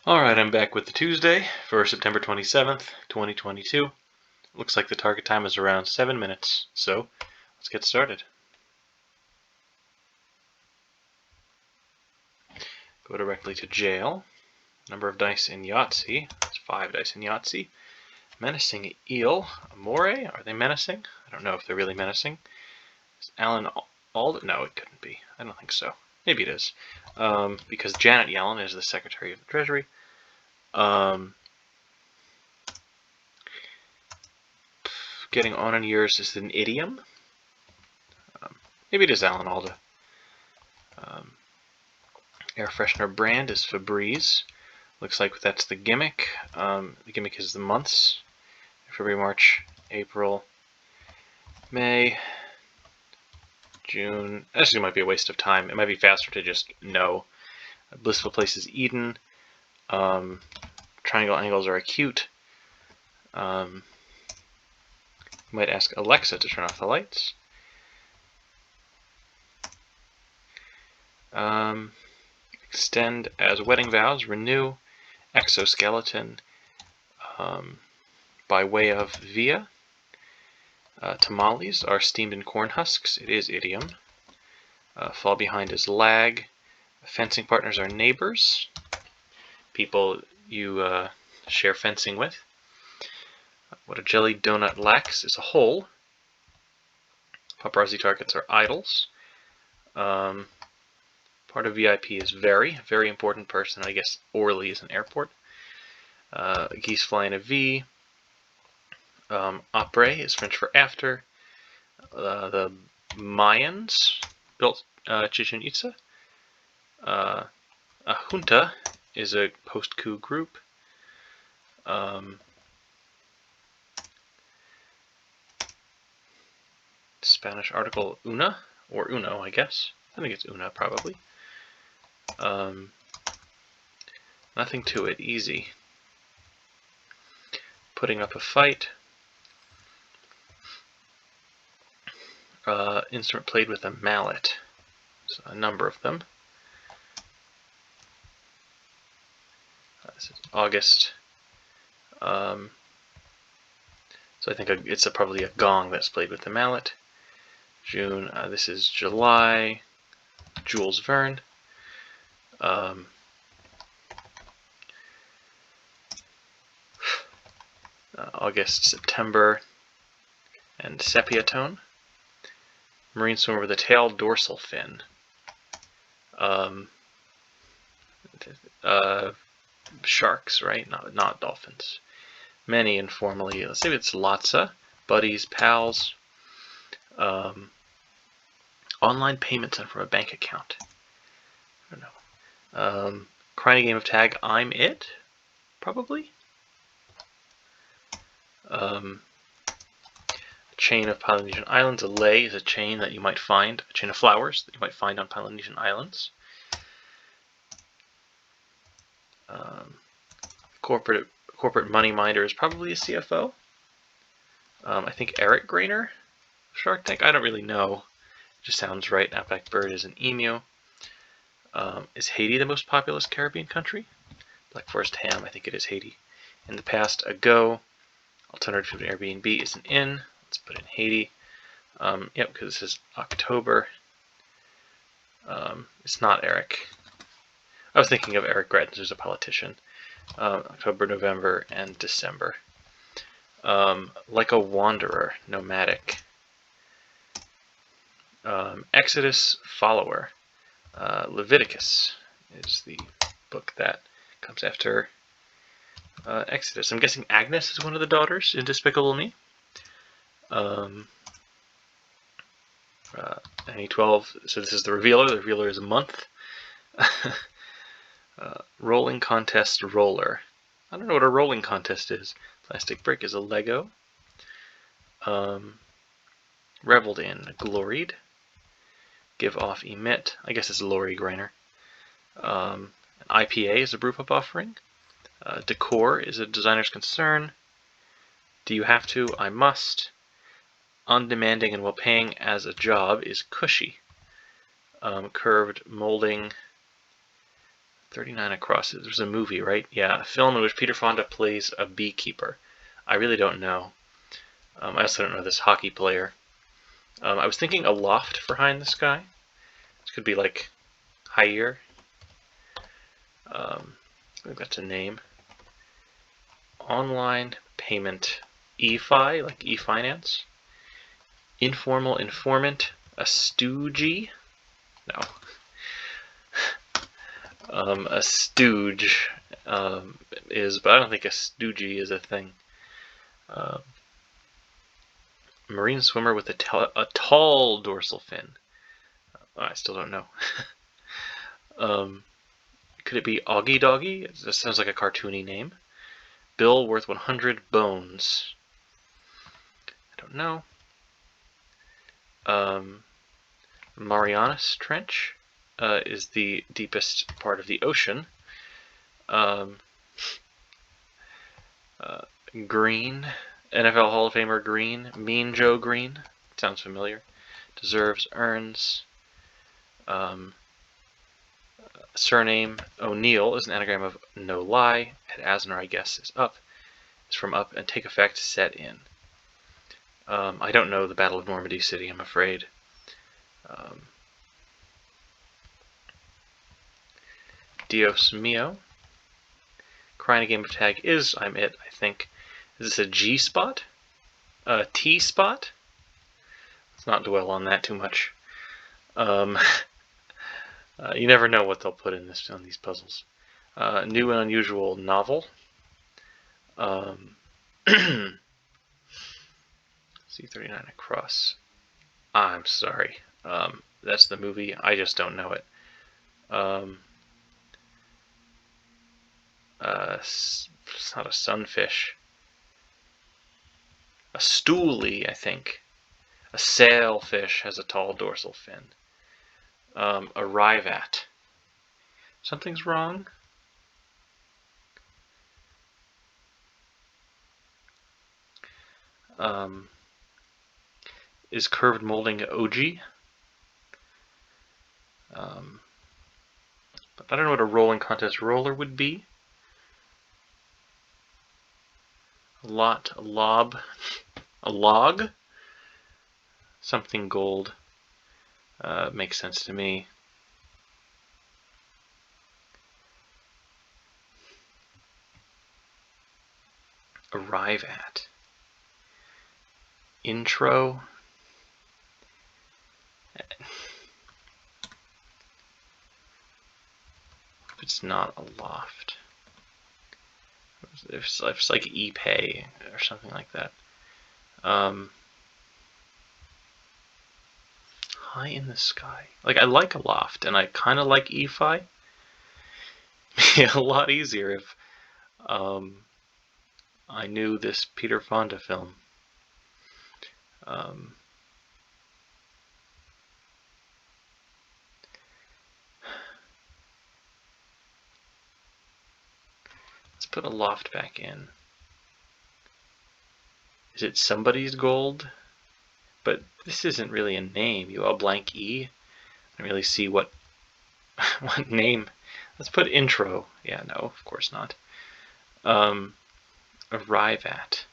Alright, I'm back with the Tuesday for September 27th, 2022. Looks like the target time is around 7 minutes, so let's get started. Go directly to jail. Number of dice in Yahtzee. It's 5 dice in Yahtzee. Menacing eel. Amore? Are they menacing? I don't know if they're really menacing. Is Alan Alda? No, it couldn't be. I don't think so. Maybe it is. Because Janet Yellen is the Secretary of the Treasury. Getting on in years is an idiom. Maybe it is Alan Alda. Air freshener brand is Febreze. Looks like that's the gimmick. The gimmick is the months. February, March, April, May, June. Actually, it might be a waste of time. It might be faster to just know. Blissful place is Eden. Triangle angles are acute. You might ask Alexa to turn off the lights. Extend as wedding vows. Renew. Exoskeleton. By way of via. Tamales are steamed in corn husks. It is idiom. Fall behind is lag. Fencing partners are neighbors. People you share fencing with. What a jelly donut lacks is a hole. Paparazzi targets are idols. Part of VIP is very important person. I guess Orly is an airport. Geese fly in a V. Après is French for after. The Mayans built Chichen Itza. A junta is a post-coup group. Spanish article una, or uno, I guess. I think it's una, probably. Nothing to it, easy. Putting up a fight. Instrument played with a mallet. So a number of them. This is August. So I think it's probably a gong that's played with the mallet. June. This is July. Jules Verne. August, September, and sepia tone. Marine swimmer with a tail, dorsal fin. Sharks, right? Not dolphins. Many informally. Let's say it's Lotsa, buddies, pals. Online payment sent from a bank account. I don't know. Crying a game of tag. I'm it, probably. A chain of Polynesian islands. A lei is a chain that you might find. A chain of flowers that you might find on Polynesian islands. Corporate money minder is probably a CFO. I think Eric Grainer, Shark Tank. I don't really know. It just sounds right. Outback bird is an emu. Is Haiti the most populous Caribbean country? Black Forest ham. I think it is Haiti. In the past, a go. Alternative to an Airbnb is an inn. Let's put in Haiti. Yep, because this is October. It's not Eric. I was thinking of Eric Greitens, who's a politician. October, November, and December. Like a wanderer, nomadic. Exodus follower. Leviticus is the book that comes after Exodus. I'm guessing Agnes is one of the daughters in Despicable Me. NE12, so this is the revealer. The revealer is a month. Rolling contest roller. I don't know what a rolling contest is. Plastic brick is a Lego. Reveled in, gloried. Give off, emit. I guess it's Lori Greiner. An IPA is a brewpub offering. Decor is a designer's concern. Do you have to? I must. Undemanding and well paying as a job is cushy. Curved molding. 39 across. There's a movie, right? Yeah, a film in which Peter Fonda plays a beekeeper. I really don't know. I also don't know this hockey player. I was thinking Aloft for High in the Sky. This could be like higher. I think that's a name. Online payment e-fi, like e-finance. Informal informant. A stoogie. No. A stooge is, but I don't think a stoogie is a thing. Marine swimmer with a tall dorsal fin. I still don't know. Could it be Augie Doggy? This sounds like a cartoony name. Bill worth 100 bones. I don't know. Marianas Trench is the deepest part of the ocean. Green, NFL Hall of Famer Green, Mean Joe Green, sounds familiar. Deserves, earns. Surname O'Neill is an anagram of no lie. At Asner, I guess, is up. Is from up and take effect, set in. I don't know the Battle of Normandy City, I'm afraid. Dios mio. Crying a game of tag is I'm it, I think. Is this a G spot? A T spot? Let's not dwell on that too much. You never know what they'll put in on these puzzles. New and unusual novel. C39 across. I'm sorry. That's the movie. I just don't know it. It's not a sunfish. A stoolie, I think. A sailfish has a tall dorsal fin. Arrive at. Something's wrong. Is curved molding OG? But I don't know what a rolling contest roller would be. A lot, a lob, a log? Something gold. Makes sense to me. Arrive at. Intro. It's not a loft. It's like ePay or something like that. High in the Sky. Like, I like a loft, and I kind of like eFi. A lot easier if I knew this Peter Fonda film. Let's put a loft back in. Is it Somebody's Gold? But this isn't really a name. You a blank E? I don't really see what name. Let's put intro. Yeah, no, of course not. Arrive at.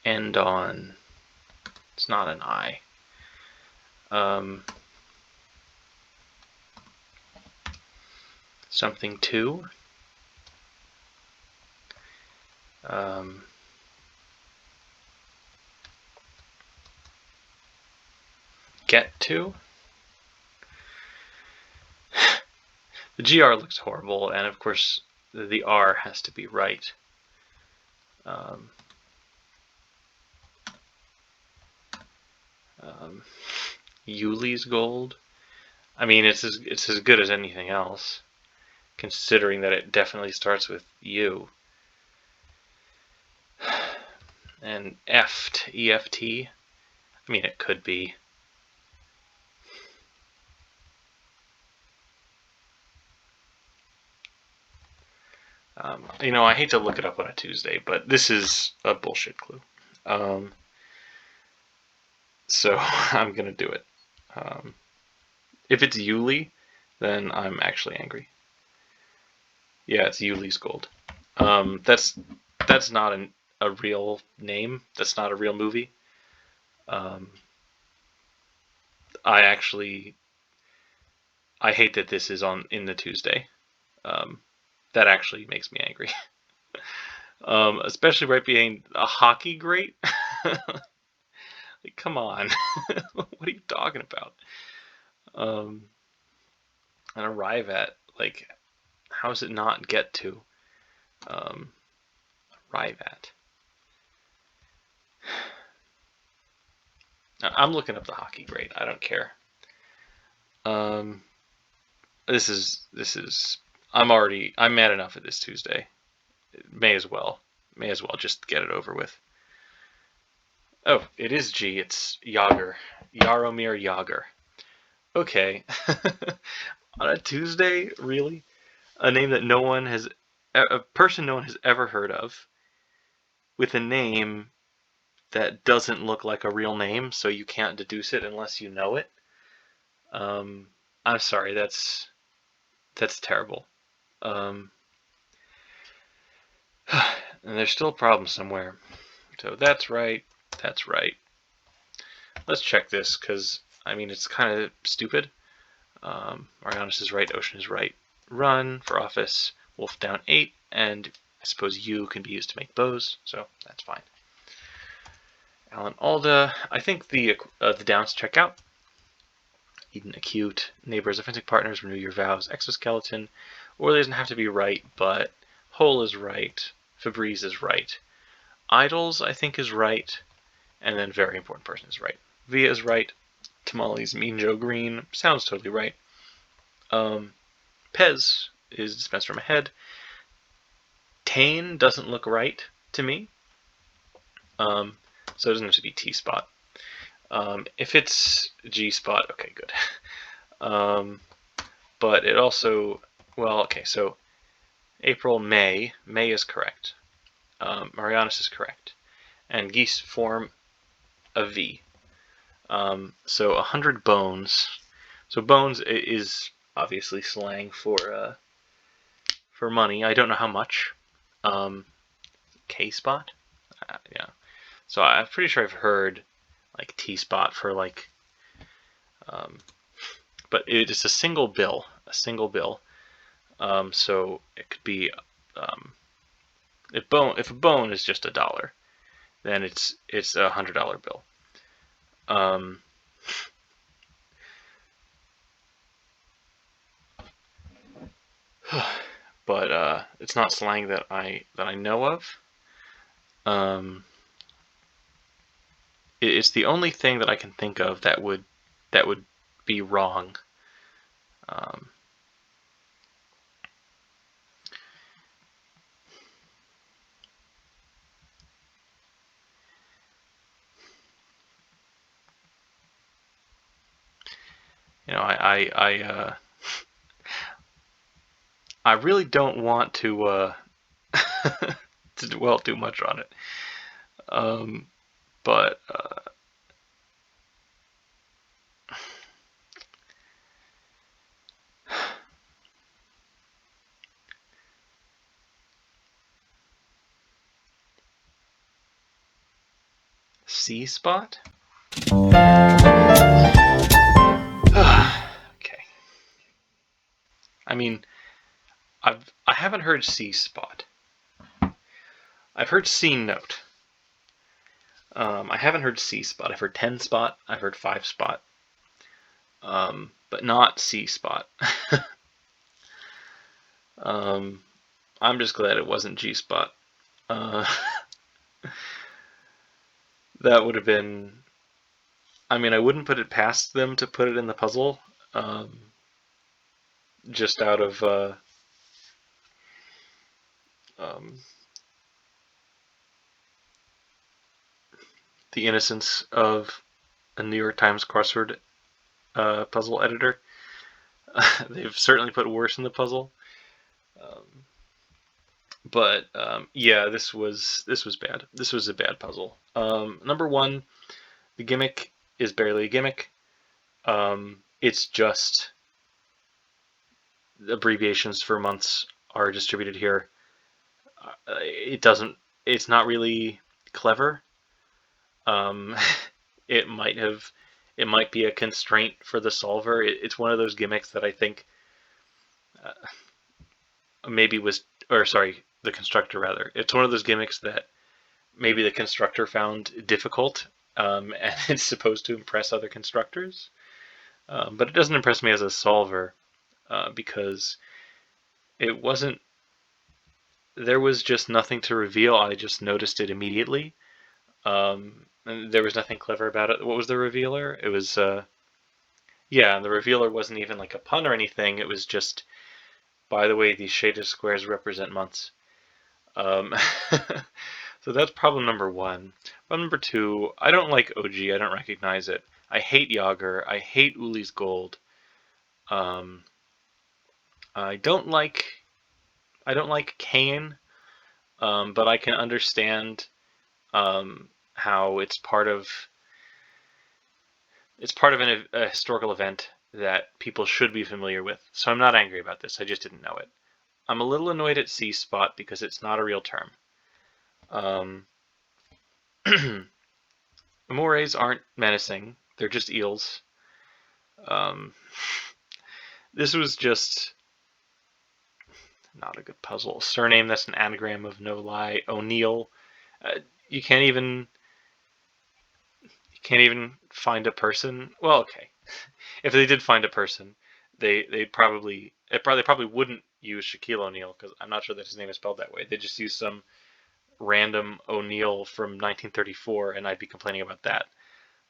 End on. It's not an I. Something to. Get to. The GR looks horrible, and of course the R has to be right. Yuli's Gold. I mean, it's as good as anything else, considering that it definitely starts with U. And EFT, EFT. I mean, it could be. You know, I hate to look it up on a Tuesday, but this is a bullshit clue. So I'm gonna do it. If it's Yuli, then I'm actually angry. Yeah, it's Yuli's Gold. That's not a real name. That's not a real movie. I hate that this is in the Tuesday. That actually makes me angry. Especially right behind a hockey great. Like, come on. What are you talking about? And arrive at, like, how does it not get to? Arrive at. I'm looking up the hockey great. I don't care. This is. I'm mad enough at this Tuesday. May as well just get it over with. Oh, it is G. It's Yager. Jaromir Yager. Okay. On a Tuesday, really? A name that a person no one has ever heard of, with a name that doesn't look like a real name, so you can't deduce it unless you know it. I'm sorry, that's terrible. And there's still a problem somewhere. So that's right. Let's check this, because, I mean, it's kind of stupid. Marianas is right, Ocean is right. Run for office, Wolf down 8, and I suppose U can be used to make bows, so that's fine. Alan Alda, I think the downs check out. Eden Acute, Neighbors, Offensive Partners, Renew Your Vows, Exoskeleton. Orley doesn't have to be right, but Hole is right, Febreze is right. Idols, I think, is right, and then Very Important Person is right. Via is right. Tamales, Mean Joe Green, sounds totally right. Pez is dispensed from a head. Tane doesn't look right to me, so it doesn't have to be T-spot. If it's G-spot, okay, good. But it also, well, okay, so April, May is correct. Marianas is correct. And geese form a V. So 100 bones. So bones is obviously slang for money. I don't know how much. K-spot? Yeah. So I'm pretty sure I've heard like T-spot for like, but it's a single bill. So it could be, if a bone is just $1, then it's a $100 bill. But it's not slang that I know of. It's the only thing that I can think of that would be wrong. You know, I really don't want to to dwell too much on it. But C-spot? Okay. I mean, I haven't heard C-spot. I've heard C-note. I haven't heard C-spot. I've heard 10-spot. I've heard 5-spot. But not C-spot. I'm just glad it wasn't G-spot. That would have been... I mean, I wouldn't put it past them to put it in the puzzle. Just out of... the innocence of a New York Times crossword puzzle editor. They've certainly put worse in the puzzle. But yeah, this was bad. This was a bad puzzle. Number 1, the gimmick is barely a gimmick. it's just abbreviations for months are distributed here. It's not really clever. It might be a constraint for the solver. It's one of those gimmicks that I think the constructor rather. It's one of those gimmicks that maybe the constructor found difficult, and it's supposed to impress other constructors. But it doesn't impress me as a solver because it wasn't. There was just nothing to reveal. I just noticed it immediately. And there was nothing clever about it. What was the revealer? It was, yeah, the revealer wasn't even like a pun or anything. It was just, by the way, these shaded squares represent months. So that's problem number one. Problem number two, I don't like OG. I don't recognize it. I hate Yager. I hate Uli's Gold. I don't like Kane, but I can understand how it's part of a historical event that people should be familiar with. So I'm not angry about this. I just didn't know it. I'm a little annoyed at C spot because it's not a real term. Amores aren't menacing. They're just eels. This was just not a good puzzle. Surname, that's an anagram of no lie. O'Neill. You can't even find a person. Well, okay. If they did find a person, they probably wouldn't use Shaquille O'Neal, because I'm not sure that his name is spelled that way. They just use some random O'Neill from 1934, and I'd be complaining about that.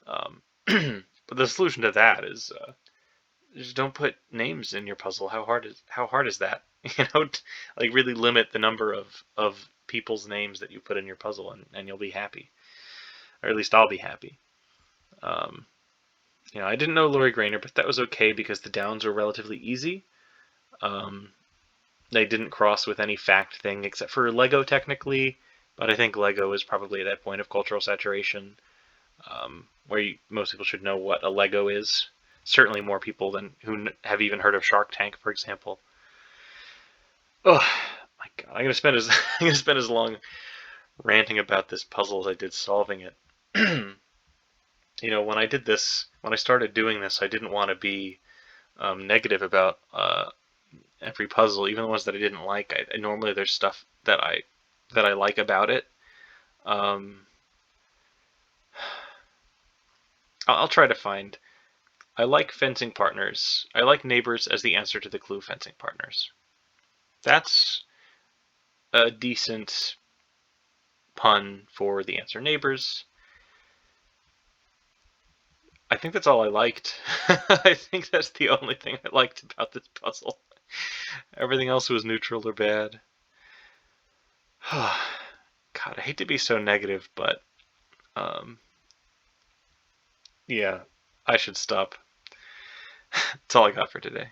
But the solution to that is just don't put names in your puzzle. How hard is that? Like really limit the number of people's names that you put in your puzzle, and you'll be happy, or at least I'll be happy. I didn't know Lori Grainer, but that was okay because the downs were relatively easy. They didn't cross with any fact thing except for Lego technically, but I think Lego is probably at that point of cultural saturation where most people should know what a Lego is. Certainly more people than who have even heard of Shark Tank, for example. Oh my god! I'm gonna spend as long ranting about this puzzle as I did solving it. When I started doing this, I didn't want to be negative about every puzzle, even the ones that I didn't like. Normally there's stuff that I like about it. I'll try to find. I like fencing partners. I like neighbors as the answer to the clue fencing partners. That's a decent pun for the answer neighbors. I think that's all I liked. I think that's the only thing I liked about this puzzle. Everything else was neutral or bad. God, I hate to be so negative, but yeah, I should stop. That's all I got for today.